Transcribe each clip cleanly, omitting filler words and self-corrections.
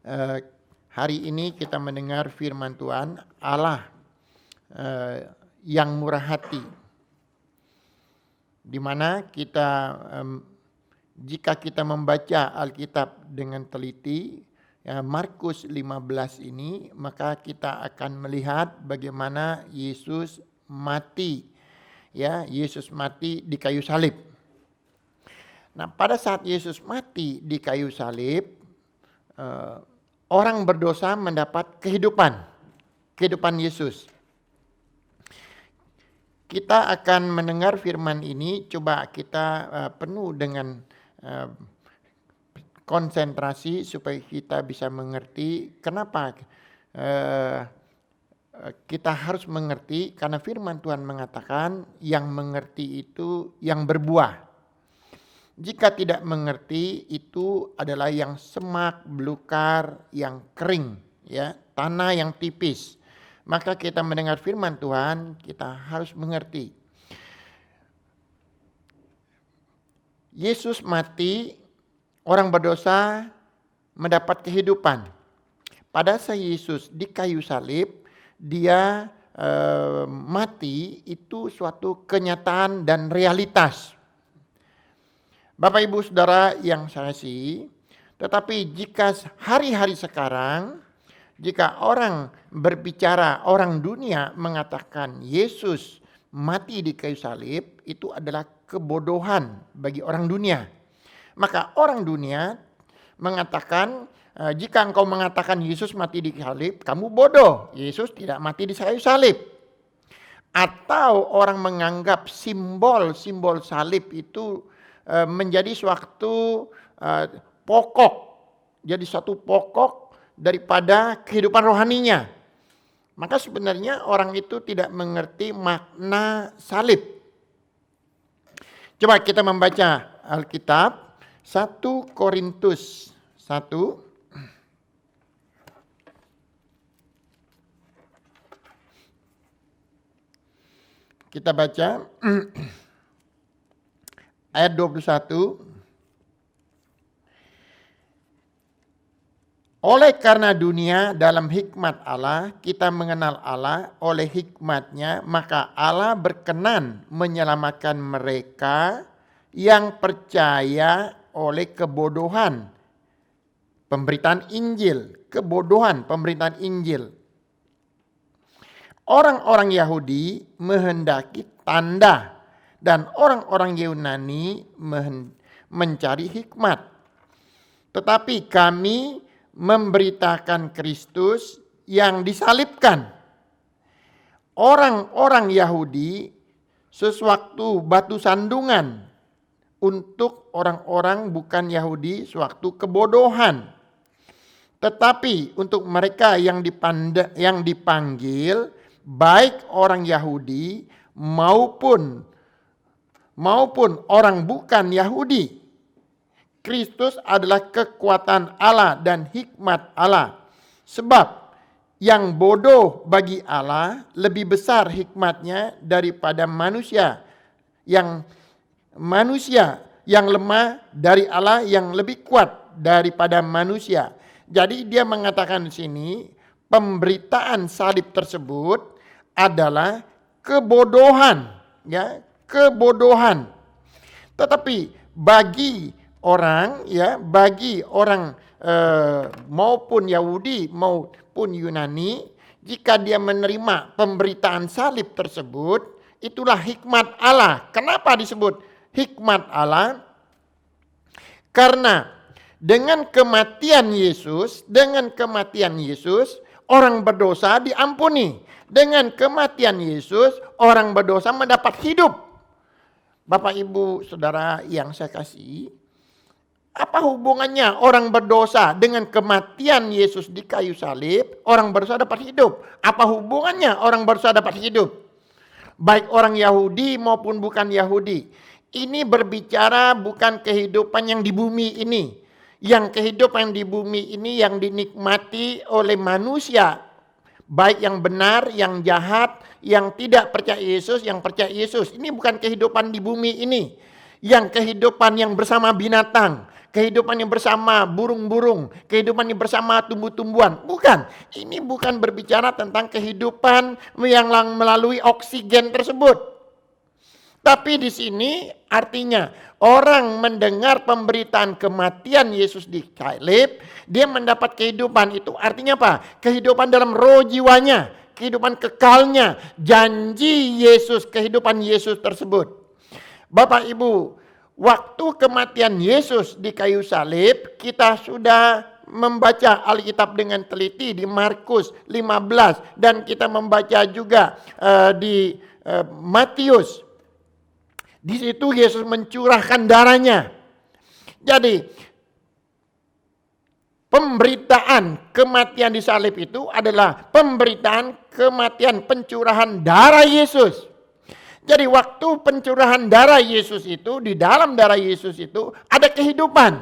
Eh, Hari ini kita mendengar firman Tuhan, Allah yang murah hati, di mana kita jika kita membaca Alkitab dengan teliti, Markus 15 ini, maka kita akan melihat bagaimana Yesus mati, Yesus mati di kayu salib. Nah, pada saat Yesus mati di kayu salib, orang berdosa mendapat kehidupan Yesus. Kita akan mendengar firman ini, coba kita penuh dengan konsentrasi supaya kita bisa mengerti kenapa kita harus mengerti, karena firman Tuhan mengatakan yang mengerti itu yang berbuah. Jika tidak mengerti, itu adalah yang semak, belukar, yang kering, tanah yang tipis. Maka kita mendengar firman Tuhan, kita harus mengerti. Yesus mati, orang berdosa mendapat kehidupan. Pada saat Yesus di kayu salib, dia mati, itu suatu kenyataan dan realitas. Bapak Ibu Saudara yang saya kasihi, tetapi jika hari-hari sekarang, jika orang berbicara, orang dunia mengatakan Yesus mati di kayu salib, itu adalah kebodohan bagi orang dunia. Maka orang dunia mengatakan, jika engkau mengatakan Yesus mati di salib, kamu bodoh. Yesus tidak mati di kayu salib. Atau orang menganggap simbol-simbol salib itu menjadi suatu pokok, jadi suatu pokok daripada kehidupan rohaninya. Maka sebenarnya orang itu tidak mengerti makna salib. Coba kita membaca Alkitab 1 Korintus 1. Kita baca ayat 21. Oleh karena dunia dalam hikmat Allah, kita mengenal Allah oleh hikmatnya, maka Allah berkenan menyelamatkan mereka yang percaya oleh kebodohan pemberitaan Injil. Kebodohan pemberitaan Injil. Orang-orang Yahudi menghendaki tanda, dan orang-orang Yunani mencari hikmat. Tetapi kami memberitakan Kristus yang disalibkan. Orang-orang Yahudi sesuatu batu sandungan, untuk orang-orang bukan Yahudi suatu kebodohan. Tetapi untuk mereka yang dipanggil, baik orang Yahudi maupun orang bukan Yahudi, Kristus adalah kekuatan Allah dan hikmat Allah. Sebab yang bodoh bagi Allah lebih besar hikmatnya daripada manusia. Yang lemah dari Allah yang lebih kuat daripada manusia. Jadi dia mengatakan di sini, pemberitaan salib tersebut adalah kebodohan, kebodohan. Tetapi bagi orang, maupun Yahudi maupun Yunani, jika dia menerima pemberitaan salib tersebut, itulah hikmat Allah. Kenapa disebut hikmat Allah? Karena dengan kematian Yesus, orang berdosa diampuni. Dengan kematian Yesus, orang berdosa mendapat hidup. Bapak Ibu Saudara yang saya kasihi, apa hubungannya orang berdosa dengan kematian Yesus di kayu salib? Orang berdosa dapat hidup. Apa hubungannya orang berdosa dapat hidup? Baik orang Yahudi maupun bukan Yahudi. Ini berbicara bukan kehidupan yang di bumi ini. Yang kehidupan di bumi ini yang dinikmati oleh manusia. Baik yang benar, yang jahat, yang tidak percaya Yesus, yang percaya Yesus. Ini bukan kehidupan di bumi ini. Yang kehidupan yang bersama binatang. kehidupannya bersama burung-burung, kehidupannya bersama tumbuh-tumbuhan. Bukan, ini bukan berbicara tentang kehidupan yang melalui oksigen tersebut. Tapi di sini artinya orang mendengar pemberitaan kematian Yesus di salib, dia mendapat kehidupan. Itu artinya apa? Kehidupan dalam roh jiwanya, kehidupan kekalnya, janji Yesus, kehidupan Yesus tersebut. Bapak Ibu, waktu kematian Yesus di kayu salib, kita sudah membaca Alkitab dengan teliti di Markus 15 dan kita membaca juga di Matius. Di situ Yesus mencurahkan darahnya. Jadi pemberitaan kematian di salib itu adalah pemberitaan kematian pencurahan darah Yesus. Jadi waktu pencurahan darah Yesus itu, di dalam darah Yesus itu ada kehidupan.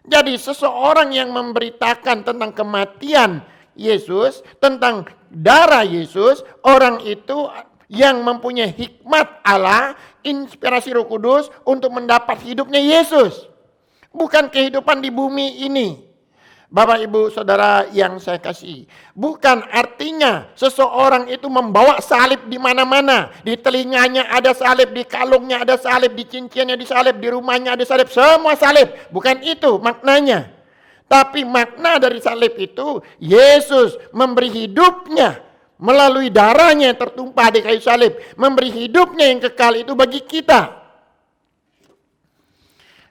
Jadi seseorang yang memberitakan tentang kematian Yesus, tentang darah Yesus, orang itu yang mempunyai hikmat Allah, inspirasi Roh Kudus untuk mendapat hidupnya Yesus. Bukan kehidupan di bumi ini. Bapak Ibu Saudara yang saya kasih, bukan artinya seseorang itu membawa salib di mana-mana. Di telinganya ada salib, di kalungnya ada salib, di cincinnya di salib, di rumahnya ada salib, semua salib. Bukan itu maknanya. Tapi makna dari salib itu Yesus memberi hidupnya melalui darahnya yang tertumpah di kayu salib, memberi hidupnya yang kekal itu bagi kita.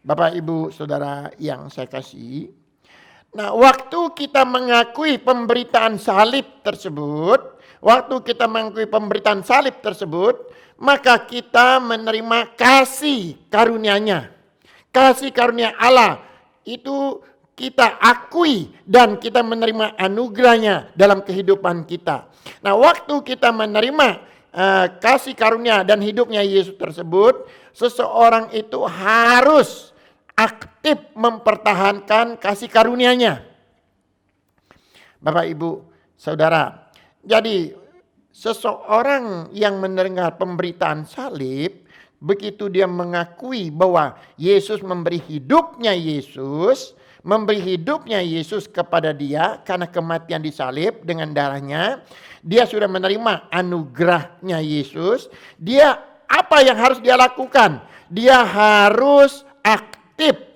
Bapak Ibu Saudara yang saya kasih, nah waktu kita mengakui pemberitaan salib tersebut, maka kita menerima kasih karunia-Nya. Kasih karunia Allah itu kita akui dan kita menerima anugerahnya dalam kehidupan kita. Nah, waktu kita menerima kasih karunia dan hidupnya Yesus tersebut, seseorang itu harus aktif mempertahankan kasih karunia-Nya. Bapak Ibu Saudara, jadi seseorang yang mendengar pemberitaan salib, begitu dia mengakui bahwa Yesus memberi hidupnya Yesus kepada dia karena kematian di salib dengan darahnya, dia sudah menerima anugerahnya Yesus. Dia apa yang harus dia lakukan? Dia harus aktif.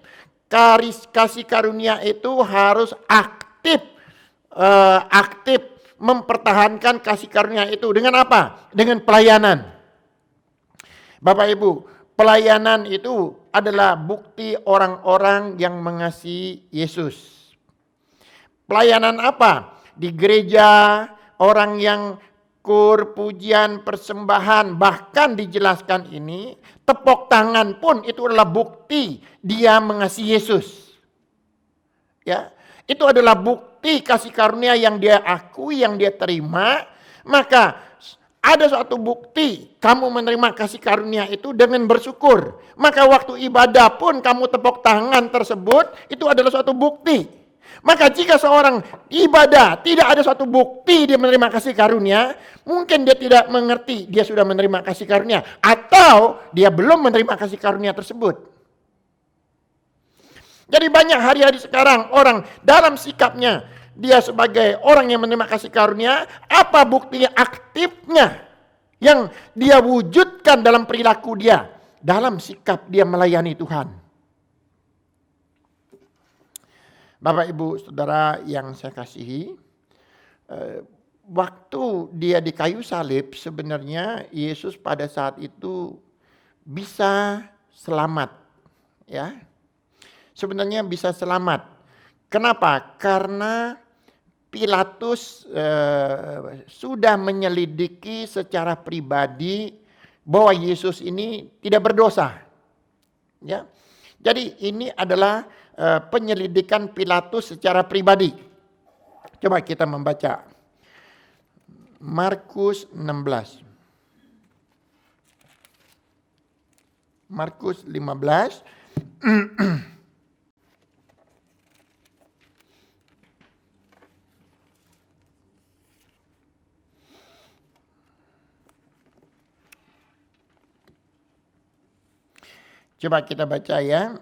Kasih karunia itu harus aktif mempertahankan kasih karunia itu dengan apa? Dengan pelayanan. Bapak Ibu, pelayanan itu adalah bukti orang-orang yang mengasihi Yesus. Pelayanan apa? Di gereja, orang yang kur, pujian, persembahan, bahkan dijelaskan ini, tepuk tangan pun itu adalah bukti dia mengasihi Yesus. Ya, itu adalah bukti kasih karunia yang dia akui, yang dia terima. Maka ada suatu bukti kamu menerima kasih karunia itu dengan bersyukur. Maka waktu ibadah pun kamu tepuk tangan tersebut, itu adalah suatu bukti. Maka jika seorang ibadah tidak ada suatu bukti dia menerima kasih karunia, mungkin dia tidak mengerti dia sudah menerima kasih karunia, atau dia belum menerima kasih karunia tersebut. Jadi banyak hari-hari sekarang orang dalam sikapnya, dia sebagai orang yang menerima kasih karunia, apa buktinya aktifnya yang dia wujudkan dalam perilaku dia, dalam sikap dia melayani Tuhan. Bapak Ibu Saudara yang saya kasihi, waktu dia di kayu salib sebenarnya Yesus pada saat itu bisa selamat, ya. Sebenarnya bisa selamat. Kenapa? Karena Pilatus sudah menyelidiki secara pribadi bahwa Yesus ini tidak berdosa. Ya. Jadi ini adalah penyelidikan Pilatus secara pribadi. Coba kita membaca Markus 16. Markus 15. Coba kita baca ya.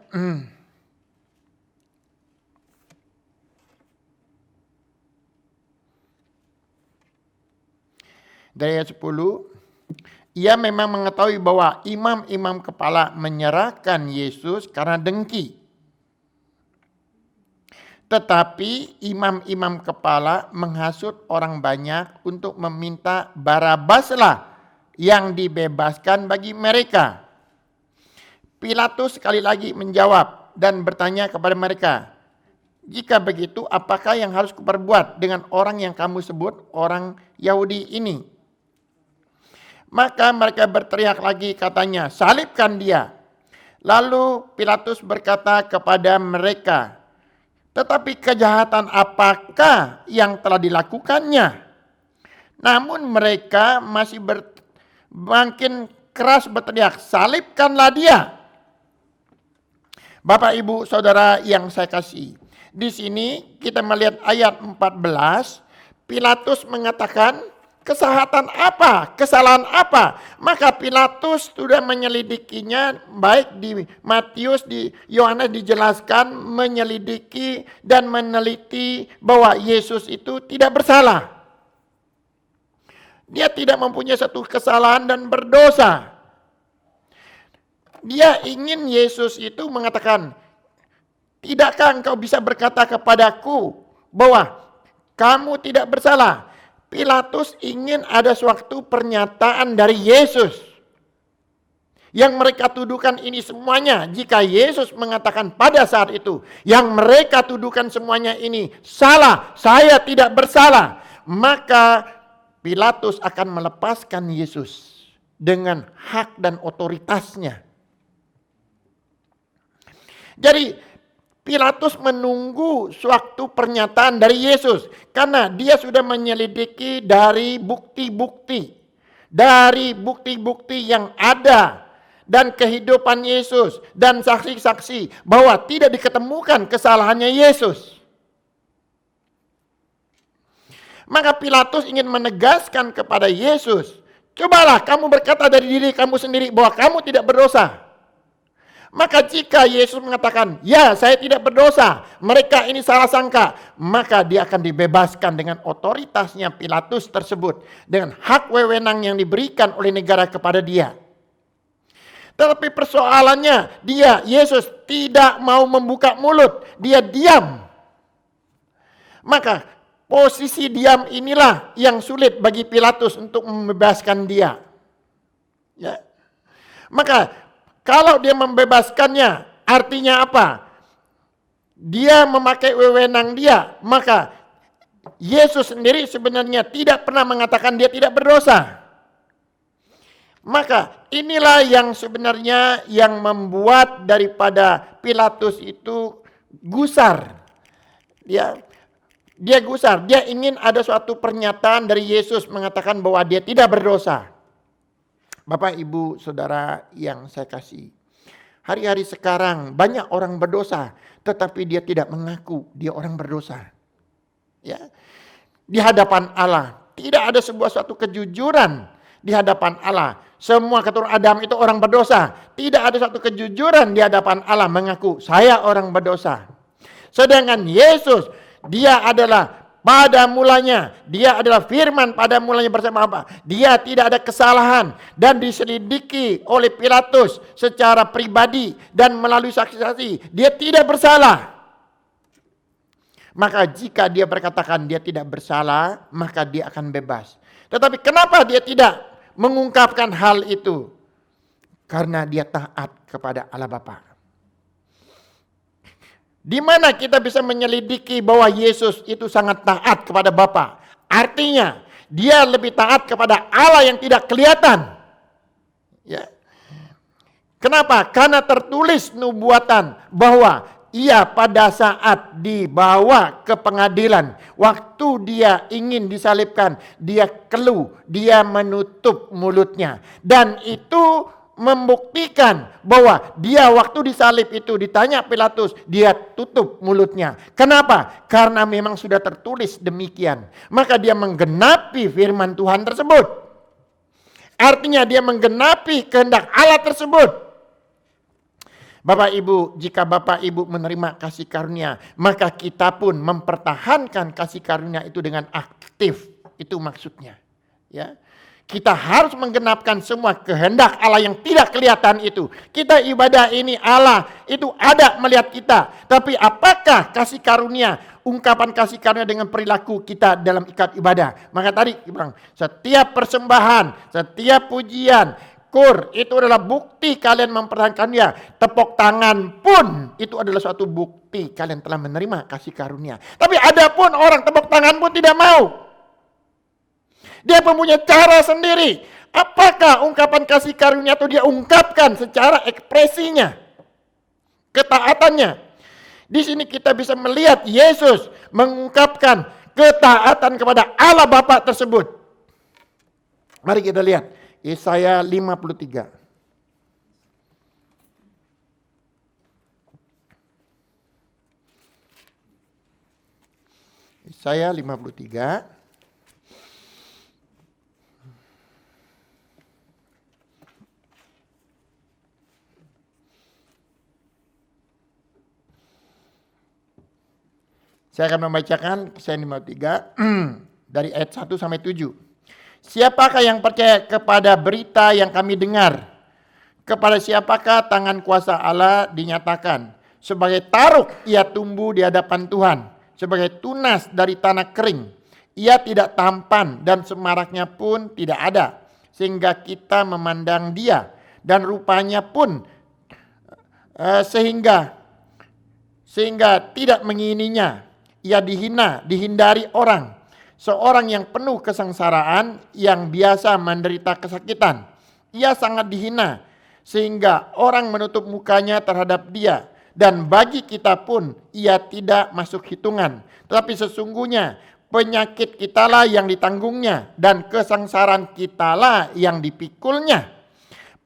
Dari ayat 10, ia memang mengetahui bahwa imam-imam kepala menyerahkan Yesus karena dengki. Tetapi imam-imam kepala menghasut orang banyak untuk meminta Barabaslah yang dibebaskan bagi mereka. Pilatus sekali lagi menjawab dan bertanya kepada mereka, jika begitu apakah yang harus kuperbuat dengan orang yang kamu sebut orang Yahudi ini? Maka mereka berteriak lagi katanya, salibkan dia. Lalu Pilatus berkata kepada mereka, tetapi kejahatan apakah yang telah dilakukannya? Namun mereka masih makin keras berteriak, salibkanlah dia. Bapak, Ibu, Saudara yang saya kasih, di sini kita melihat ayat 14, Pilatus mengatakan, kesalahan apa? Maka Pilatus sudah menyelidikinya, baik di Matius, di Yohanes dijelaskan, menyelidiki dan meneliti bahwa Yesus itu tidak bersalah. Dia tidak mempunyai satu kesalahan dan berdosa. Dia ingin Yesus itu mengatakan, tidakkah engkau bisa berkata kepadaku bahwa kamu tidak bersalah? Pilatus ingin ada suatu pernyataan dari Yesus. Yang mereka tuduhkan ini semuanya, jika Yesus mengatakan pada saat itu, yang mereka tuduhkan semuanya ini salah, saya tidak bersalah, maka Pilatus akan melepaskan Yesus dengan hak dan otoritasnya. Jadi Pilatus menunggu suatu pernyataan dari Yesus karena dia sudah menyelidiki dari bukti-bukti yang ada dan kehidupan Yesus dan saksi-saksi bahwa tidak diketemukan kesalahannya Yesus. Maka Pilatus ingin menegaskan kepada Yesus, cobalah kamu berkata dari diri kamu sendiri bahwa kamu tidak berdosa. Maka jika Yesus mengatakan, ya saya tidak berdosa, mereka ini salah sangka, maka dia akan dibebaskan dengan otoritasnya Pilatus tersebut, dengan hak wewenang yang diberikan oleh negara kepada dia. Tetapi persoalannya, Yesus tidak mau membuka mulut, dia diam. Maka posisi diam inilah yang sulit bagi Pilatus untuk membebaskan dia. Ya. Maka kalau dia membebaskannya, artinya apa? Dia memakai wewenang dia, maka Yesus sendiri sebenarnya tidak pernah mengatakan dia tidak berdosa. Maka inilah yang sebenarnya yang membuat daripada Pilatus itu gusar. Dia gusar, dia ingin ada suatu pernyataan dari Yesus mengatakan bahwa dia tidak berdosa. Bapak, Ibu, Saudara yang saya kasih, hari-hari sekarang banyak orang berdosa, tetapi dia tidak mengaku dia orang berdosa. Ya, di hadapan Allah tidak ada suatu kejujuran di hadapan Allah. Semua keturunan Adam itu orang berdosa. Tidak ada satu kejujuran di hadapan Allah mengaku saya orang berdosa. Sedangkan Yesus, dia adalah pada mulanya, dia adalah firman pada mulanya bersama Bapa. Dia tidak ada kesalahan dan diselidiki oleh Pilatus secara pribadi dan melalui saksi-saksi. Dia tidak bersalah. Maka jika dia berkatakan dia tidak bersalah, maka dia akan bebas. Tetapi kenapa dia tidak mengungkapkan hal itu? Karena dia taat kepada Allah Bapa. Di mana kita bisa menyelidiki bahwa Yesus itu sangat taat kepada Bapa? Artinya dia lebih taat kepada Allah yang tidak kelihatan. Ya. Kenapa? Karena tertulis nubuatan bahwa ia pada saat dibawa ke pengadilan, waktu dia ingin disalibkan, dia keluh, dia menutup mulutnya, dan itu membuktikan bahwa dia waktu disalib itu ditanya Pilatus, dia tutup mulutnya. Kenapa? Karena memang sudah tertulis demikian. Maka dia menggenapi firman Tuhan tersebut. Artinya dia menggenapi kehendak Allah tersebut. Bapak Ibu, jika Bapak Ibu menerima kasih karunia, maka kita pun mempertahankan kasih karunia itu dengan aktif. Itu maksudnya. Ya. Kita harus menggenapkan semua kehendak Allah yang tidak kelihatan itu. Kita ibadah ini Allah itu ada melihat kita. Tapi apakah kasih karunia, ungkapan kasih karunia dengan perilaku kita dalam ikat ibadah? Maka tadi bilang, setiap persembahan, setiap pujian, kur, itu adalah bukti kalian mempertahankannya. Tepuk tangan pun itu adalah suatu bukti kalian telah menerima kasih karunia. Tapi ada pun orang tepuk tangan pun tidak mau. Dia mempunyai cara sendiri. Apakah ungkapan kasih karunia itu dia ungkapkan secara ekspresinya, ketaatannya. Di sini kita bisa melihat Yesus mengungkapkan ketaatan kepada Allah Bapa tersebut. Mari kita lihat Yesaya 53. Yesaya 53. Saya akan membacakan Yesaya 53 dari ayat 1 sampai 7. Siapakah yang percaya kepada berita yang kami dengar? Kepada siapakah tangan kuasa Allah dinyatakan? Sebagai taruk ia tumbuh di hadapan Tuhan, sebagai tunas dari tanah kering. Ia tidak tampan dan semaraknya pun tidak ada, sehingga kita memandang dia dan rupanya pun sehingga tidak mengingininya. Ia dihina, dihindari orang. Seorang yang penuh kesengsaraan, yang biasa menderita kesakitan. Ia sangat dihina, sehingga orang menutup mukanya terhadap dia. Dan bagi kita pun, ia tidak masuk hitungan. Tetapi sesungguhnya, penyakit kitalah yang ditanggungnya, dan kesengsaraan kitalah yang dipikulnya.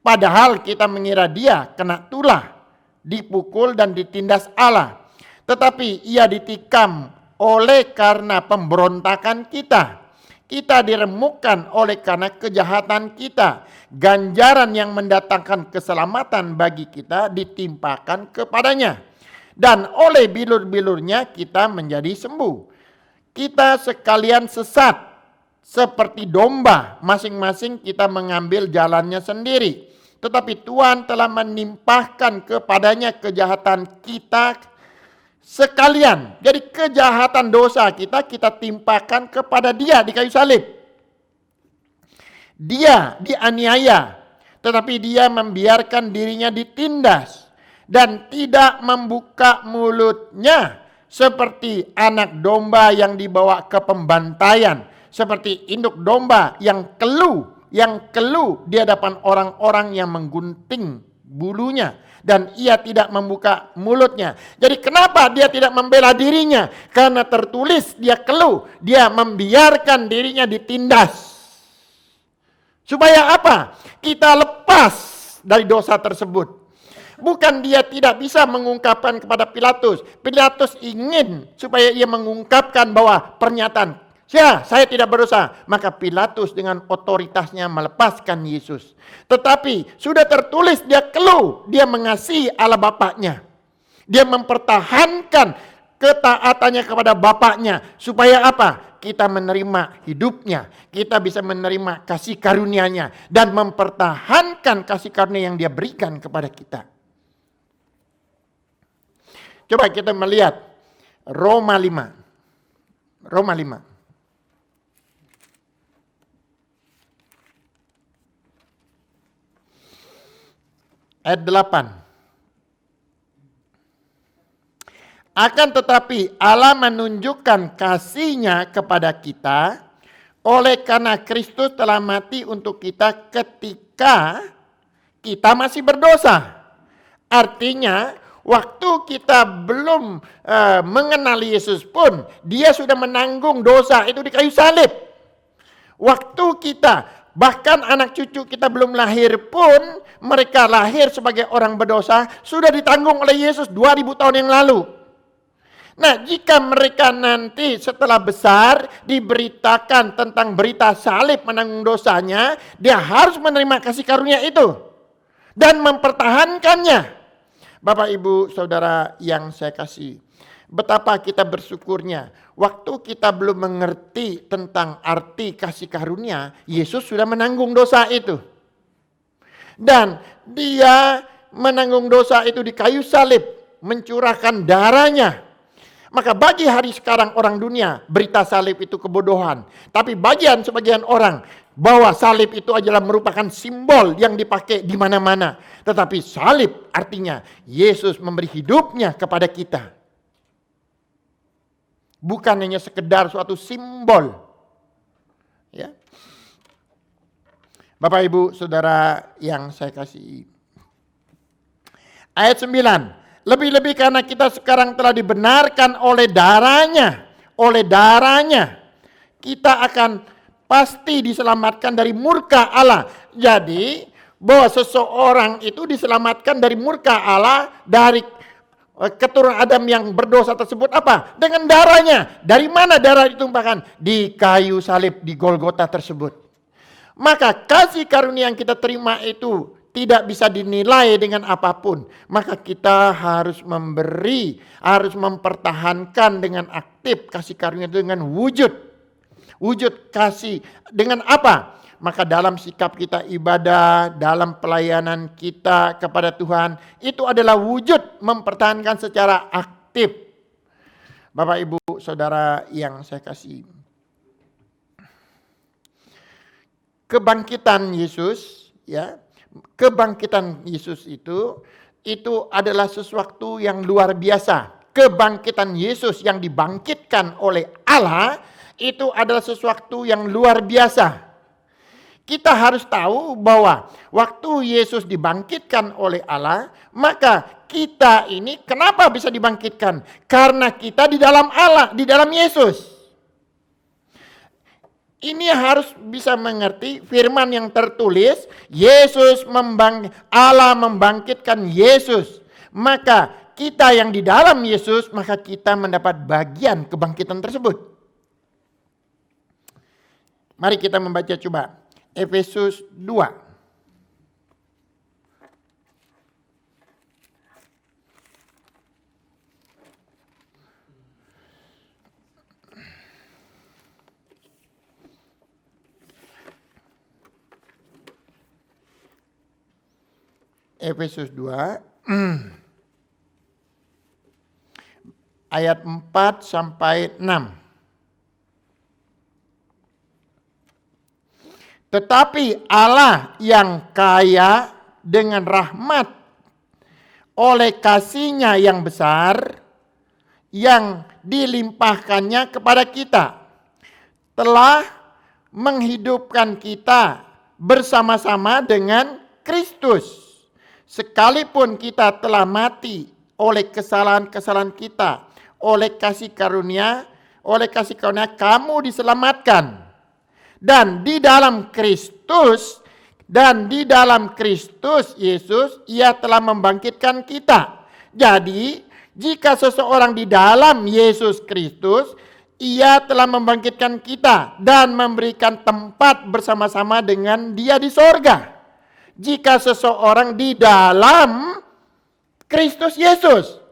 Padahal kita mengira dia kena tulah, dipukul dan ditindas Allah. Tetapi ia ditikam oleh karena pemberontakan kita. Kita diremukkan oleh karena kejahatan kita. Ganjaran yang mendatangkan keselamatan bagi kita ditimpakan kepadanya. Dan oleh bilur-bilurnya kita menjadi sembuh. Kita sekalian sesat seperti domba. Masing-masing kita mengambil jalannya sendiri. Tetapi Tuhan telah menimpahkan kepadanya kejahatan kita sekalian. Jadi kejahatan dosa kita timpakan kepada dia di kayu salib. Dia dianiaya, tetapi dia membiarkan dirinya ditindas dan tidak membuka mulutnya seperti anak domba yang dibawa ke pembantaian, seperti induk domba yang keluh di hadapan orang-orang yang menggunting bulunya. Dan ia tidak membuka mulutnya. Jadi kenapa dia tidak membela dirinya? Karena tertulis dia keluh. Dia membiarkan dirinya ditindas. Supaya apa? Kita lepas dari dosa tersebut. Bukan dia tidak bisa mengungkapkan kepada Pilatus. Pilatus ingin supaya ia mengungkapkan bahwa pernyataan, saya tidak berdosa. Maka Pilatus dengan otoritasnya melepaskan Yesus. Tetapi sudah tertulis dia keluh. Dia mengasihi Allah Bapaknya. Dia mempertahankan ketaatannya kepada Bapaknya. Supaya apa? Kita menerima hidupnya. Kita bisa menerima kasih karunia-Nya. Dan mempertahankan kasih karunia yang dia berikan kepada kita. Coba kita melihat Roma 5. Roma 5. Ayat 8. Akan tetapi Allah menunjukkan kasih-Nya kepada kita oleh karena Kristus telah mati untuk kita ketika kita masih berdosa. Artinya waktu kita belum mengenal Yesus pun dia sudah menanggung dosa itu di kayu salib. Waktu kita, bahkan anak cucu kita belum lahir pun, mereka lahir sebagai orang berdosa, sudah ditanggung oleh Yesus 2000 tahun yang lalu. Nah, jika mereka nanti setelah besar diberitakan tentang berita salib menanggung dosanya, dia harus menerima kasih karunia itu dan mempertahankannya. Bapak, Ibu, Saudara yang saya kasih, Betapa kita bersyukurnya. Waktu kita belum mengerti tentang arti kasih karunia, Yesus sudah menanggung dosa itu. Dan dia menanggung dosa itu di kayu salib, mencurahkan darahnya. Maka bagi hari sekarang orang dunia, berita salib itu kebodohan. Tapi sebagian orang, bahwa salib itu adalah merupakan simbol yang dipakai di mana-mana. Tetapi salib artinya Yesus memberi hidupnya kepada kita. Bukan hanya sekedar suatu simbol. Ya. Bapak Ibu Saudara yang saya kasihi. Ayat 9. Lebih-lebih karena kita sekarang telah dibenarkan oleh darahnya. Oleh darahnya. Kita akan pasti diselamatkan dari murka Allah. Jadi bahwa seseorang itu diselamatkan dari murka Allah, dari keturunan Adam yang berdosa tersebut apa? Dengan darahnya. Dari mana darah ditumpahkan? Di kayu salib di Golgota tersebut. Maka kasih karunia yang kita terima itu tidak bisa dinilai dengan apapun. Maka kita harus memberi, harus mempertahankan dengan aktif kasih karunia itu dengan wujud. Wujud kasih dengan apa? Maka dalam sikap kita ibadah, dalam pelayanan kita kepada Tuhan, itu adalah wujud mempertahankan secara aktif. Bapak Ibu Saudara yang saya kasihi. Kebangkitan Yesus, ya. Kebangkitan Yesus itu adalah sesuatu yang luar biasa. Kebangkitan Yesus yang dibangkitkan oleh Allah itu adalah sesuatu yang luar biasa. Kita harus tahu bahwa waktu Yesus dibangkitkan oleh Allah, maka kita ini kenapa bisa dibangkitkan? Karena kita di dalam Allah, di dalam Yesus. Ini harus bisa mengerti firman yang tertulis, Allah membangkitkan Yesus. Maka kita yang di dalam Yesus, maka kita mendapat bagian kebangkitan tersebut. Mari kita membaca coba Efesus 2. Efesus 2 ayat 4 sampai 6. Tetapi Allah yang kaya dengan rahmat oleh kasih-Nya yang besar yang dilimpahkannya kepada kita telah menghidupkan kita bersama-sama dengan Kristus. Sekalipun kita telah mati oleh kesalahan-kesalahan kita, oleh kasih karunia kamu diselamatkan. Dan di dalam Kristus Yesus, Ia telah membangkitkan kita. Jadi, jika seseorang di dalam Yesus Kristus, Ia telah membangkitkan kita dan memberikan tempat bersama-sama dengan Dia di sorga. Jika seseorang di dalam Kristus Yesus.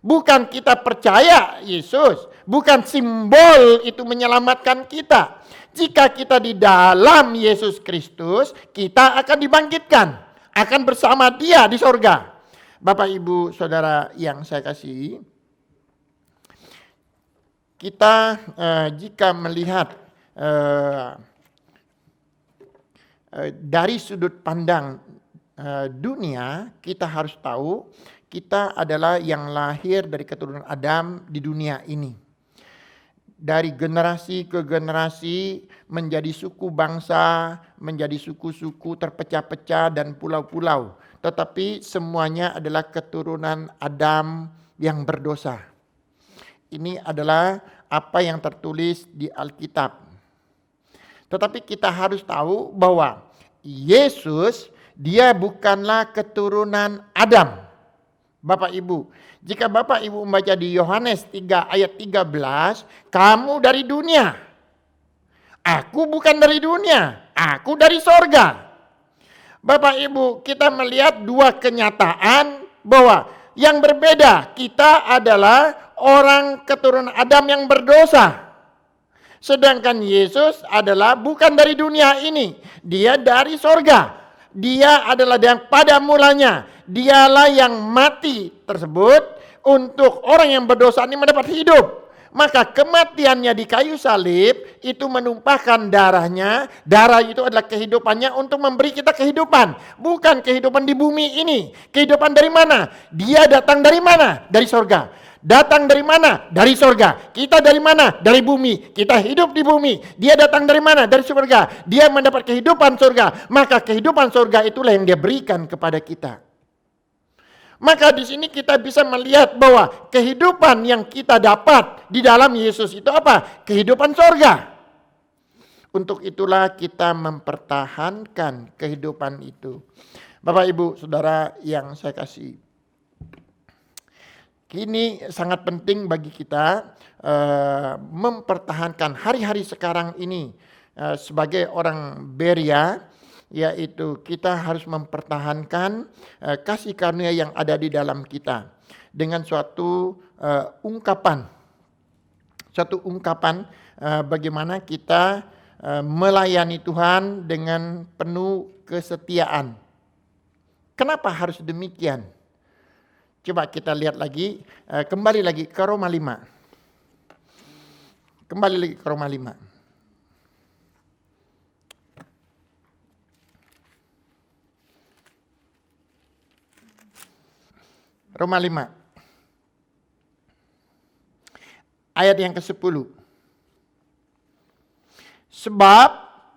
Bukan kita percaya Yesus. Bukan simbol itu menyelamatkan kita. Jika kita di dalam Yesus Kristus, kita akan dibangkitkan. Akan bersama Dia di sorga. Bapak Ibu Saudara yang saya kasihi. Kita jika melihat dari sudut pandang dunia, kita harus tahu kita adalah yang lahir dari keturunan Adam di dunia ini. Dari generasi ke generasi menjadi suku bangsa, menjadi suku-suku terpecah-pecah dan pulau-pulau. Tetapi semuanya adalah keturunan Adam yang berdosa. Ini adalah apa yang tertulis di Alkitab. Tetapi kita harus tahu bahwa Yesus, Dia bukanlah keturunan Adam. Bapak Ibu, jika Bapak Ibu membaca di Yohanes 3 ayat 13, kamu dari dunia. Aku bukan dari dunia, aku dari sorga. Bapak Ibu, kita melihat dua kenyataan bahwa yang berbeda. Kita adalah orang keturunan Adam yang berdosa. Sedangkan Yesus adalah bukan dari dunia ini. Dia dari sorga. Dia adalah yang pada mulanya. Dialah yang mati tersebut untuk orang yang berdosa ini mendapat hidup. Maka kematiannya di kayu salib itu menumpahkan darahnya. Darah itu adalah kehidupannya untuk memberi kita kehidupan. Bukan kehidupan di bumi ini. Kehidupan dari mana? Dia datang dari mana? Dari sorga. Datang dari mana? Dari sorga. Kita dari mana? Dari bumi. Kita hidup di bumi. Dia datang dari mana? Dari sorga. Dia mendapat kehidupan sorga. Maka kehidupan sorga itulah yang dia berikan kepada kita. Maka di sini kita bisa melihat bahwa kehidupan yang kita dapat di dalam Yesus itu apa? Kehidupan sorga. Untuk itulah kita mempertahankan kehidupan itu. Bapak, Ibu, Saudara yang saya kasih. Ini sangat penting bagi kita mempertahankan hari-hari sekarang ini sebagai orang Berea, yaitu kita harus mempertahankan kasih karunia yang ada di dalam kita dengan suatu ungkapan bagaimana kita melayani Tuhan dengan penuh kesetiaan. Kenapa harus demikian? Coba kita lihat lagi, kembali lagi ke Roma 5. Kembali lagi ke Roma 5. Roma 5. Ayat yang ke-10. Sebab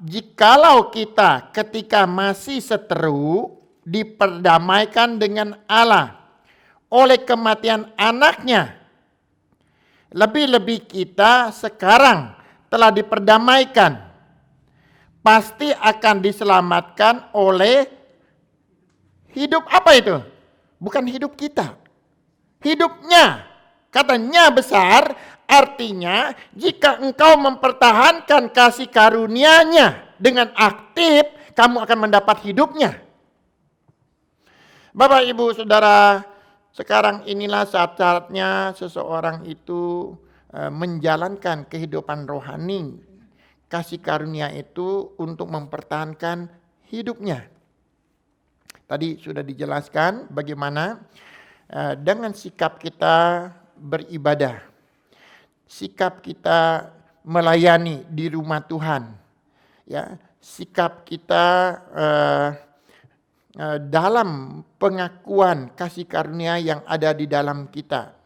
jikalau kita ketika masih seteru diperdamaikan dengan Allah oleh kematian anaknya, lebih-lebih kita sekarang telah diperdamaikan, pasti akan diselamatkan oleh hidup apa itu? Bukan hidup kita. Hidupnya. Katanya besar, artinya jika engkau mempertahankan kasih karunia-Nya dengan aktif, kamu akan mendapat hidupnya. Bapak, Ibu, Saudara, sekarang inilah saat-saatnya seseorang itu menjalankan kehidupan rohani, kasih karunia itu untuk mempertahankan hidupnya. Tadi sudah dijelaskan bagaimana dengan sikap kita beribadah, sikap kita melayani di rumah Tuhan, ya, sikap kita dalam pengakuan kasih karunia yang ada di dalam kita.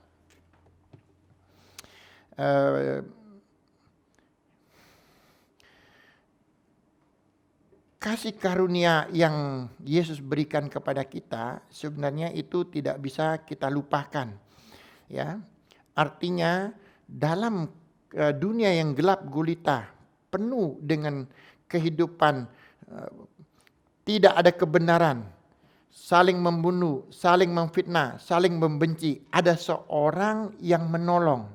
Kasih karunia yang Yesus berikan kepada kita sebenarnya itu tidak bisa kita lupakan. Ya, artinya dalam dunia yang gelap gulita, penuh dengan kehidupan tidak ada kebenaran, saling membunuh, saling memfitnah, saling membenci, ada seorang yang menolong.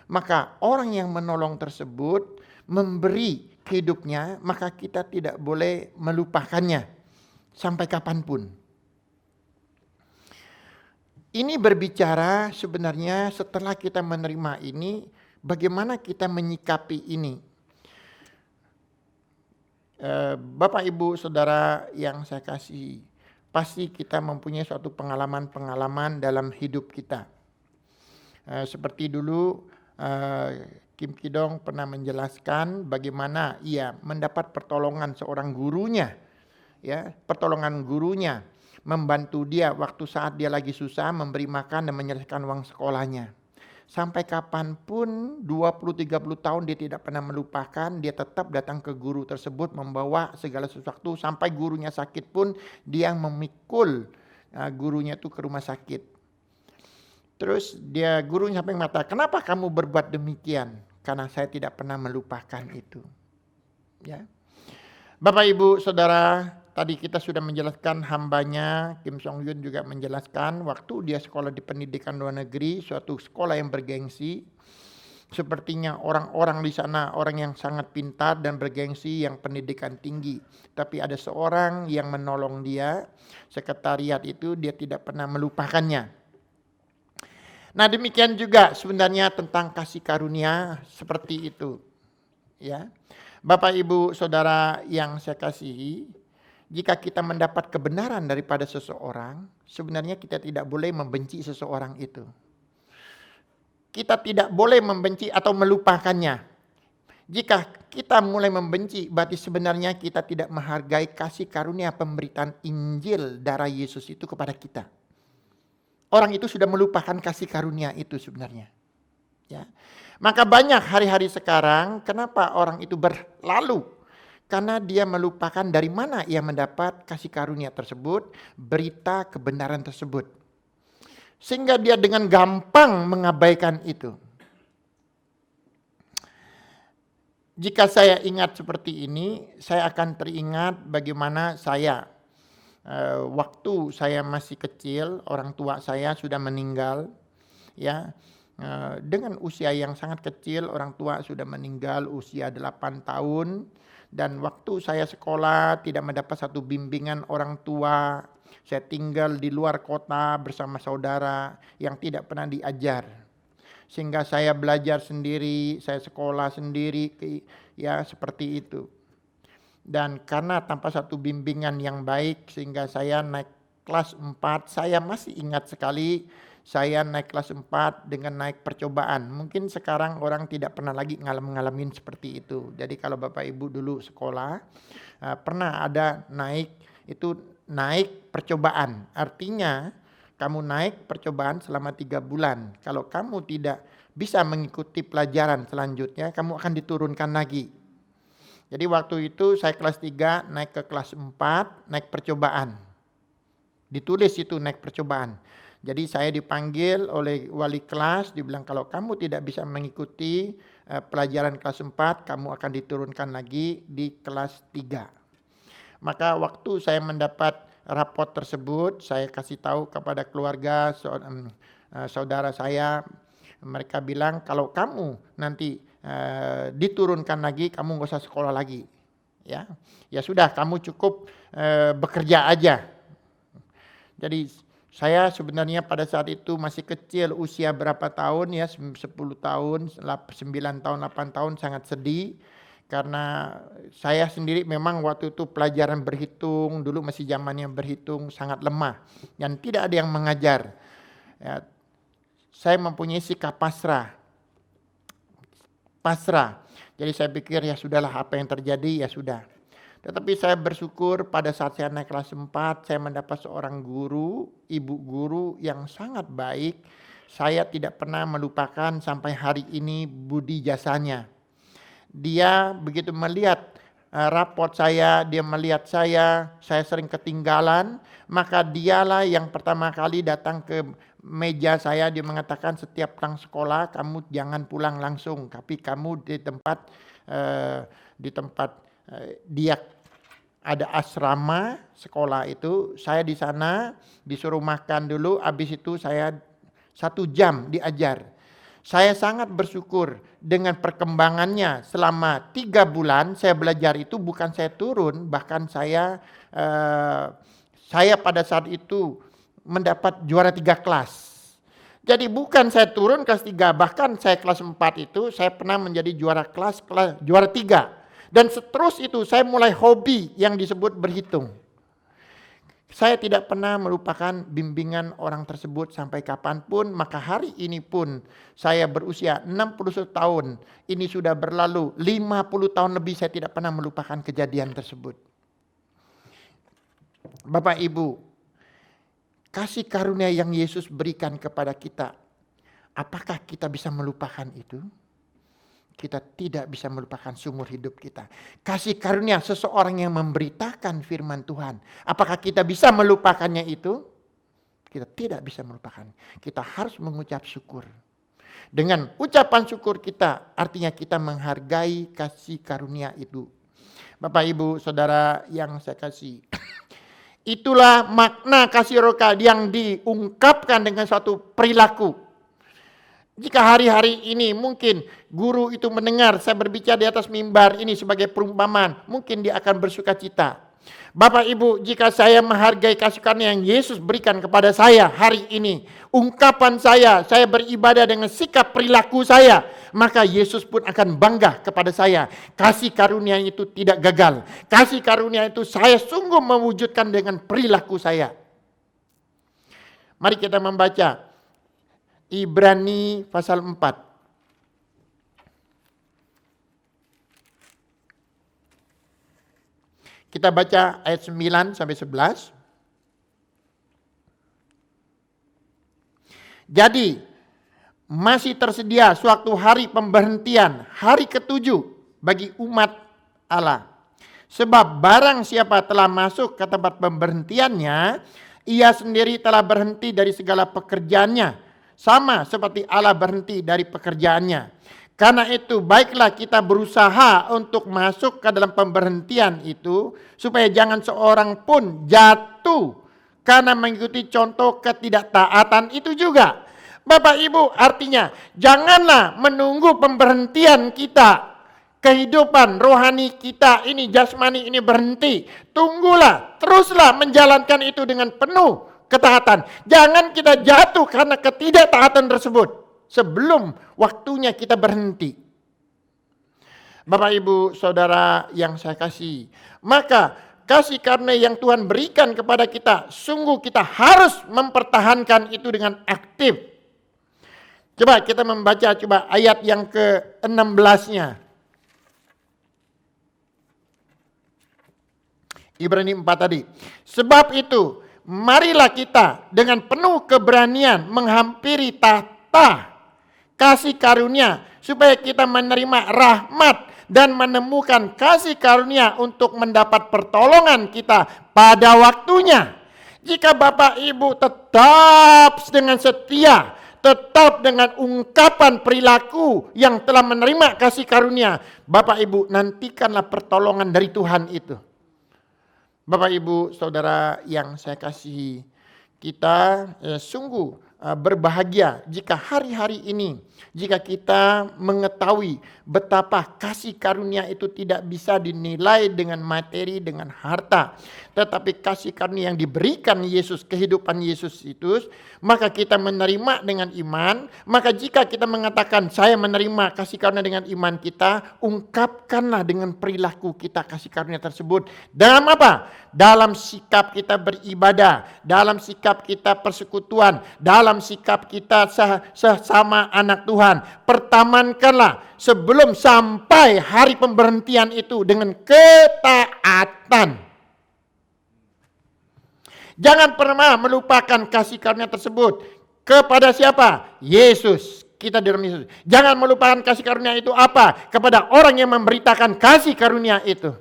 Maka orang yang menolong tersebut memberi hidupnya, maka kita tidak boleh melupakannya sampai kapanpun. Ini berbicara sebenarnya setelah kita menerima ini, bagaimana kita menyikapi ini. Bapak, Ibu, Saudara yang saya kasih, pasti kita mempunyai suatu pengalaman-pengalaman dalam hidup kita. Seperti dulu Kim Kidong pernah menjelaskan bagaimana ia mendapat pertolongan seorang gurunya, ya, pertolongan gurunya membantu dia waktu saat dia lagi susah, memberi makan dan menyelesaikan uang sekolahnya. Sampai kapanpun 20-30 tahun dia tidak pernah melupakan, dia tetap datang ke guru tersebut membawa segala sesuatu, sampai gurunya sakit pun dia memikul gurunya itu ke rumah sakit. Terus gurunya sampai mengatakan, kenapa kamu berbuat demikian? Karena saya tidak pernah melupakan itu. Ya. Bapak, Ibu, Saudara, tadi kita sudah menjelaskan hambanya, Kim Song Yun juga menjelaskan waktu dia sekolah di pendidikan luar negeri, suatu sekolah yang bergengsi. Sepertinya orang-orang di sana orang yang sangat pintar dan bergengsi, yang pendidikan tinggi. Tapi ada seorang yang menolong dia, sekretariat itu dia tidak pernah melupakannya. Nah, demikian juga sebenarnya tentang kasih karunia seperti itu. Ya, Bapak Ibu Saudara yang saya kasihi, jika kita mendapat kebenaran daripada seseorang, sebenarnya kita tidak boleh membenci seseorang itu. Kita tidak boleh membenci atau melupakannya. Jika kita mulai membenci, berarti sebenarnya kita tidak menghargai kasih karunia pemberitaan Injil darah Yesus itu kepada kita. Orang itu sudah melupakan kasih karunia itu sebenarnya. Ya. Maka banyak hari-hari sekarang, kenapa orang itu berlalu? Karena dia melupakan dari mana ia mendapat kasih karunia tersebut, berita kebenaran tersebut. Sehingga dia dengan gampang mengabaikan itu. Jika saya ingat seperti ini, saya akan teringat bagaimana saya waktu saya masih kecil, orang tua saya sudah meninggal, ya. Dengan usia yang sangat kecil, orang tua sudah meninggal usia 8 tahun. Dan waktu saya sekolah tidak mendapat satu bimbingan orang tua. Saya tinggal di luar kota bersama saudara yang tidak pernah diajar. Sehingga saya belajar sendiri, saya sekolah sendiri, ya seperti itu. Dan karena tanpa satu bimbingan yang baik sehingga saya naik kelas 4, saya masih ingat sekali saya naik kelas 4 dengan naik percobaan. Mungkin sekarang orang tidak pernah lagi ngalamin seperti itu. Jadi kalau Bapak Ibu dulu sekolah, pernah ada naik percobaan. Artinya kamu naik percobaan selama 3 bulan. Kalau kamu tidak bisa mengikuti pelajaran selanjutnya, kamu akan diturunkan lagi. Jadi waktu itu saya kelas 3 naik ke kelas 4, naik percobaan. Ditulis itu naik percobaan. Jadi saya dipanggil oleh wali kelas, dibilang kalau kamu tidak bisa mengikuti pelajaran kelas 4, kamu akan diturunkan lagi di kelas 3. Maka waktu saya mendapat rapot tersebut, saya kasih tahu kepada keluarga, saudara saya, mereka bilang kalau kamu nanti diturunkan lagi, kamu nggak usah sekolah lagi, ya sudah, kamu cukup bekerja aja. Jadi saya sebenarnya pada saat itu masih kecil, usia berapa tahun ya, 10 tahun, 9 tahun, 8 tahun, sangat sedih. Karena saya sendiri memang waktu itu pelajaran berhitung, dulu masih zamannya berhitung, sangat lemah. Dan tidak ada yang mengajar. Ya, saya mempunyai sikap pasrah. Jadi saya pikir ya sudahlah, apa yang terjadi ya sudah. Tetapi saya bersyukur pada saat saya naik kelas 4, saya mendapat seorang guru, ibu guru yang sangat baik. Saya tidak pernah melupakan sampai hari ini budi jasanya. Dia begitu melihat raport saya, dia melihat saya sering ketinggalan, maka dialah yang pertama kali datang ke meja saya, dia mengatakan setiap pulang sekolah kamu jangan pulang langsung, tapi kamu di tempat dia ada asrama sekolah itu, saya di sana disuruh makan dulu, habis itu saya 1 jam diajar. Saya sangat bersyukur dengan perkembangannya selama 3 bulan saya belajar itu, bukan saya turun, bahkan saya pada saat itu mendapat juara 3 kelas. Jadi bukan saya turun kelas 3, bahkan saya kelas 4 itu saya pernah menjadi juara juara 3. Dan seterus itu saya mulai hobi yang disebut berhitung. Saya tidak pernah melupakan bimbingan orang tersebut sampai kapanpun, maka hari ini pun saya berusia 61 tahun. Ini sudah berlalu 50 tahun lebih, saya tidak pernah melupakan kejadian tersebut. Bapak Ibu, kasih karunia yang Yesus berikan kepada kita, apakah kita bisa melupakan itu? Kita tidak bisa melupakan seumur hidup kita. Kasih karunia seseorang yang memberitakan firman Tuhan. Apakah kita bisa melupakannya itu? Kita tidak bisa melupakan. Kita harus mengucap syukur. Dengan ucapan syukur kita, artinya kita menghargai kasih karunia itu. Bapak Ibu Saudara yang saya kasih. Itulah makna kasih roka yang diungkapkan dengan suatu perilaku. Jika hari-hari ini mungkin guru itu mendengar saya berbicara di atas mimbar ini sebagai perumpamaan, mungkin dia akan bersuka cita. Bapak Ibu, jika saya menghargai kasih karunia yang Yesus berikan kepada saya hari ini, ungkapan saya beribadah dengan sikap perilaku saya, maka Yesus pun akan bangga kepada saya. Kasih karunia itu tidak gagal. Kasih karunia itu saya sungguh mewujudkan dengan perilaku saya. Mari kita membaca Ibrani pasal 4. Kita baca ayat 9 sampai 11. Jadi, masih tersedia suatu hari pemberhentian, hari ke-7 bagi umat Allah. Sebab barang siapa telah masuk ke tempat pemberhentiannya, ia sendiri telah berhenti dari segala pekerjaannya, sama seperti Allah berhenti dari pekerjaannya. Karena itu baiklah kita berusaha untuk masuk ke dalam pemberhentian itu, supaya jangan seorang pun jatuh karena mengikuti contoh ketidaktaatan itu juga. Bapak Ibu, artinya janganlah menunggu pemberhentian kita, kehidupan rohani kita ini, jasmani ini berhenti. Tunggulah, teruslah menjalankan itu dengan penuh ketaatan. Jangan kita jatuh karena ketidaktaatan tersebut sebelum waktunya kita berhenti. Bapak Ibu Saudara yang saya kasih, maka kasih karunia yang Tuhan berikan kepada kita, sungguh kita harus mempertahankan itu dengan aktif. Coba kita membaca ayat yang ke-16-nya. Ibrani 4 tadi. Sebab itu, marilah kita dengan penuh keberanian menghampiri tahta kasih karunia, supaya kita menerima rahmat dan menemukan kasih karunia untuk mendapat pertolongan kita pada waktunya. Jika Bapak Ibu tetap dengan setia, tetap dengan ungkapan perilaku yang telah menerima kasih karunia, Bapak Ibu nantikanlah pertolongan dari Tuhan itu. Bapak Ibu Saudara yang saya kasihi, kita sungguh berbahagia jika hari-hari ini, jika kita mengetahui betapa kasih karunia itu tidak bisa dinilai dengan materi, dengan harta, tetapi kasih karunia yang diberikan Yesus, kehidupan Yesus itu, maka kita menerima dengan iman. Maka jika kita mengatakan saya menerima kasih karunia dengan iman kita, ungkapkanlah dengan perilaku kita kasih karunia tersebut. Dalam apa? Dalam sikap kita beribadah, dalam sikap kita persekutuan, dalam sikap kita sesama anak Tuhan. Pertamankanlah sebelum sampai hari pemberhentian itu dengan ketaatan. Jangan pernah melupakan kasih karunia tersebut. Kepada siapa? Yesus. Kita di dalam Yesus. Jangan melupakan kasih karunia itu apa? Kepada orang yang memberitakan kasih karunia itu.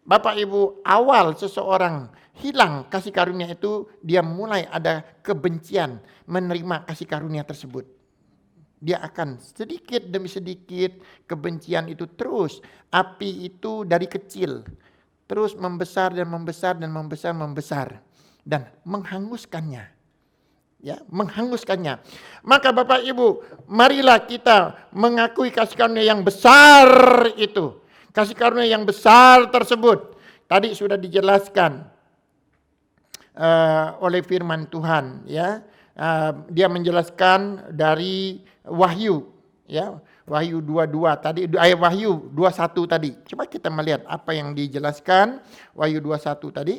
Bapak Ibu, awal seseorang hilang kasih karunia itu, dia mulai ada kebencian menerima kasih karunia tersebut. Dia akan sedikit demi sedikit kebencian itu terus. Api itu dari kecil terus membesar dan membesar dan membesar dan menghanguskannya. Ya, menghanguskannya. Maka Bapak Ibu, marilah kita mengakui kasih karunia yang besar itu. Kasih karunia yang besar tersebut tadi sudah dijelaskan oleh firman Tuhan, ya. Dia menjelaskan dari Wahyu, ya. Wahyu 22 tadi, ayat Wahyu 21 tadi. Coba kita melihat apa yang dijelaskan Wahyu 21 tadi.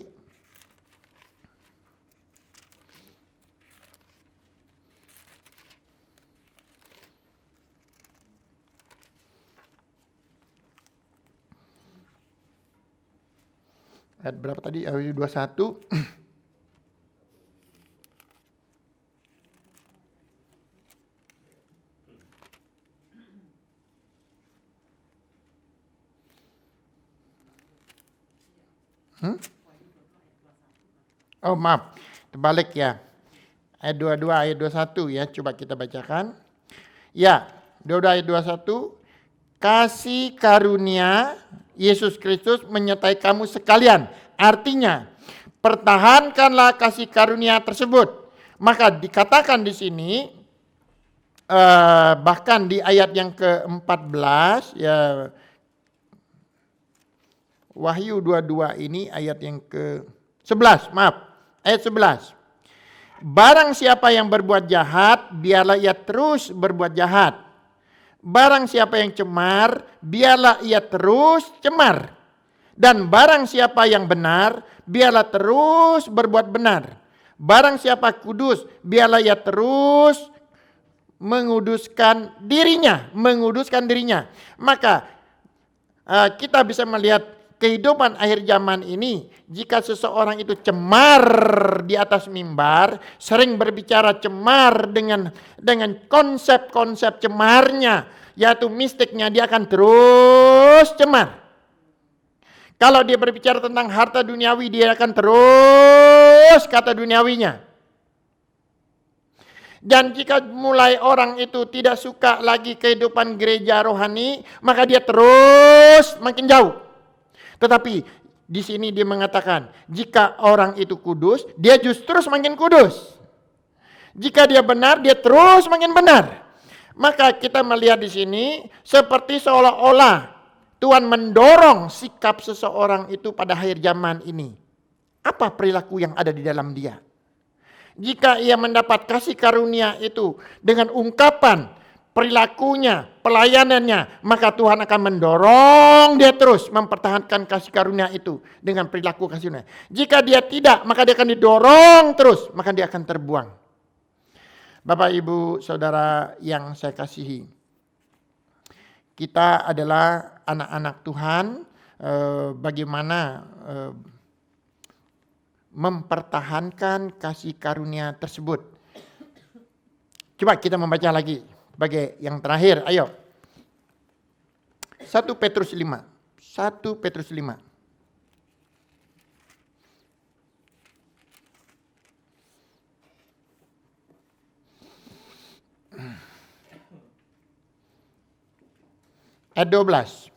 Ayat berapa tadi? Wahyu 21. Oh maaf, terbalik ya. Ayat 22, ayat 21 ya. Coba kita bacakan. Ya, 22 ayat 21. Kasih karunia Yesus Kristus menyertai kamu sekalian. Artinya, pertahankanlah kasih karunia tersebut. Maka dikatakan di sini, bahkan di ayat yang ke-14, ya, Wahyu 22 ini ayat yang ke-11, ayat 11. Barang siapa yang berbuat jahat, biarlah ia terus berbuat jahat. Barang siapa yang cemar, biarlah ia terus cemar. Dan barang siapa yang benar, biarlah terus berbuat benar. Barang siapa kudus, biarlah ia terus menguduskan dirinya. Maka kita bisa melihat kehidupan akhir zaman ini, jika seseorang itu cemar di atas mimbar, sering berbicara cemar dengan konsep-konsep cemarnya, yaitu mistiknya, dia akan terus cemar. Kalau dia berbicara tentang harta duniawi, dia akan terus kata duniawinya. Dan jika mulai orang itu tidak suka lagi kehidupan gereja rohani, maka dia terus makin jauh. Tetapi di sini dia mengatakan, jika orang itu kudus, dia justru semakin kudus. Jika dia benar, dia terus makin benar. Maka kita melihat di sini seperti seolah-olah Tuhan mendorong sikap seseorang itu pada akhir zaman ini. Apa perilaku yang ada di dalam dia? Jika ia mendapat kasih karunia itu dengan ungkapan perilakunya, pelayanannya, maka Tuhan akan mendorong dia terus mempertahankan kasih karunia itu dengan perilaku kasih karunia. Jika dia tidak, maka dia akan didorong terus, maka dia akan terbuang. Bapak, Ibu, Saudara yang saya kasihi, kita adalah anak-anak Tuhan. Bagaimana mempertahankan kasih karunia tersebut? Coba kita membaca lagi sebagai yang terakhir. Ayo. 1 Petrus 5. 1 Petrus 5. Ayat 12.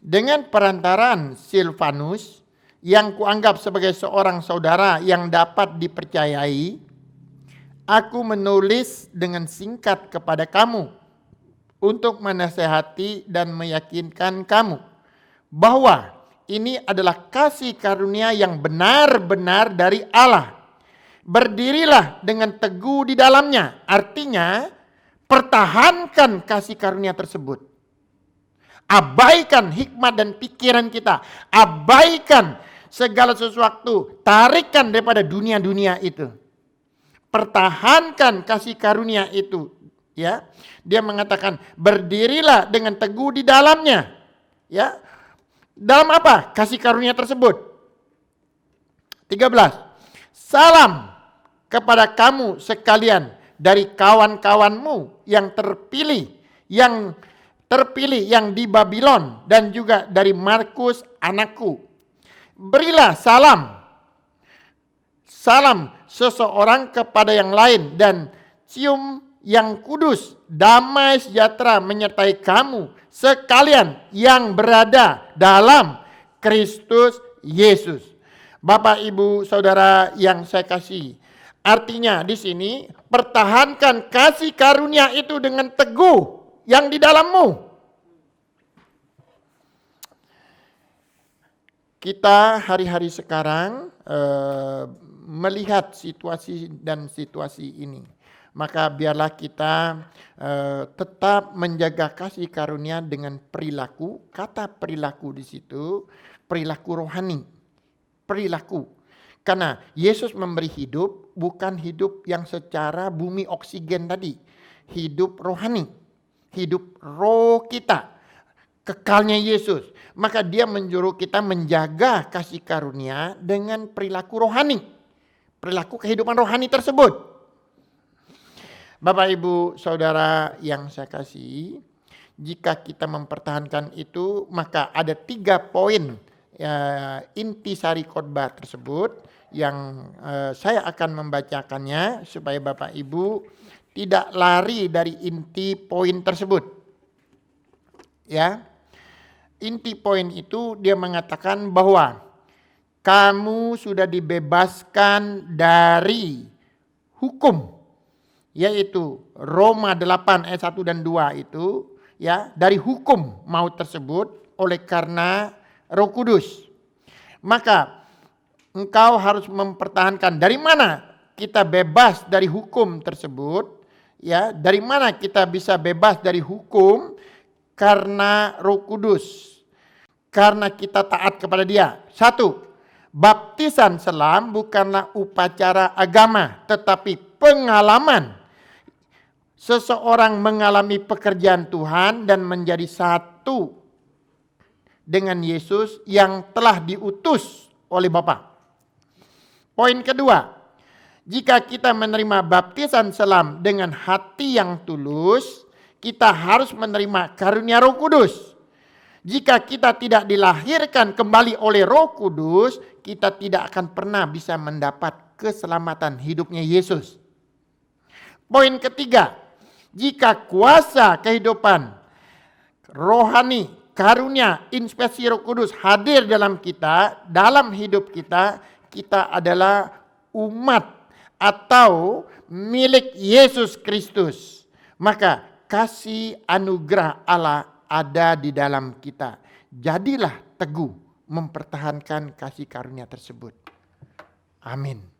Dengan perantaraan Silvanus, yang kuanggap sebagai seorang saudara yang dapat dipercayai, aku menulis dengan singkat kepada kamu untuk menasehati dan meyakinkan kamu bahwa ini adalah kasih karunia yang benar-benar dari Allah. Berdirilah dengan teguh di dalamnya. Artinya, pertahankan kasih karunia tersebut. Abaikan hikmat dan pikiran kita. Abaikan segala sesuatu. Tarikan daripada dunia-dunia itu. Pertahankan kasih karunia itu. Ya, dia mengatakan berdirilah dengan teguh di dalamnya. Ya, dalam apa? Kasih karunia tersebut. 13. Salam kepada kamu sekalian dari kawan-kawanmu yang terpilih yang di Babylon, dan juga dari Markus anakku. Berilah salam seseorang kepada yang lain, dan cium yang kudus, damai sejahtera menyertai kamu sekalian yang berada dalam Kristus Yesus. Bapak, Ibu, Saudara yang saya kasihi, artinya di sini pertahankan kasih karunia itu dengan teguh yang di dalammu. Kita hari-hari sekarang melihat situasi ini. Maka biarlah kita tetap menjaga kasih karunia dengan perilaku. Kata perilaku di situ, perilaku rohani. Perilaku. Karena Yesus memberi hidup, bukan hidup yang secara bumi oksigen tadi. Hidup rohani. Hidup roh kita, kekalnya Yesus. Maka dia menyuruh kita menjaga kasih karunia dengan perilaku rohani. Perilaku kehidupan rohani tersebut. Bapak, Ibu, Saudara yang saya kasihi, jika kita mempertahankan itu, maka ada 3 poin intisari khotbah tersebut yang saya akan membacakannya supaya Bapak Ibu tidak lari dari inti poin tersebut. Ya. Inti poin itu dia mengatakan bahwa kamu sudah dibebaskan dari hukum, yaitu Roma 8 ayat 1 dan 2 itu, ya, dari hukum maut tersebut oleh karena Roh Kudus. Maka engkau harus mempertahankan dari mana kita bebas dari hukum tersebut, ya, dari mana kita bisa bebas dari hukum karena Roh Kudus. Karena kita taat kepada Dia. Satu, baptisan selam bukanlah upacara agama, tetapi pengalaman. Seseorang mengalami pekerjaan Tuhan dan menjadi satu dengan Yesus yang telah diutus oleh Bapa. Poin kedua, jika kita menerima baptisan selam dengan hati yang tulus, kita harus menerima karunia Roh Kudus. Jika kita tidak dilahirkan kembali oleh Roh Kudus, kita tidak akan pernah bisa mendapat keselamatan hidupnya Yesus. Poin ketiga, jika kuasa kehidupan rohani, karunia, inspirasi Roh Kudus hadir dalam kita, dalam hidup kita, kita adalah umat atau milik Yesus Kristus. Maka kasih anugerah Allah ada di dalam kita. Jadilah teguh mempertahankan kasih karunia tersebut. Amin.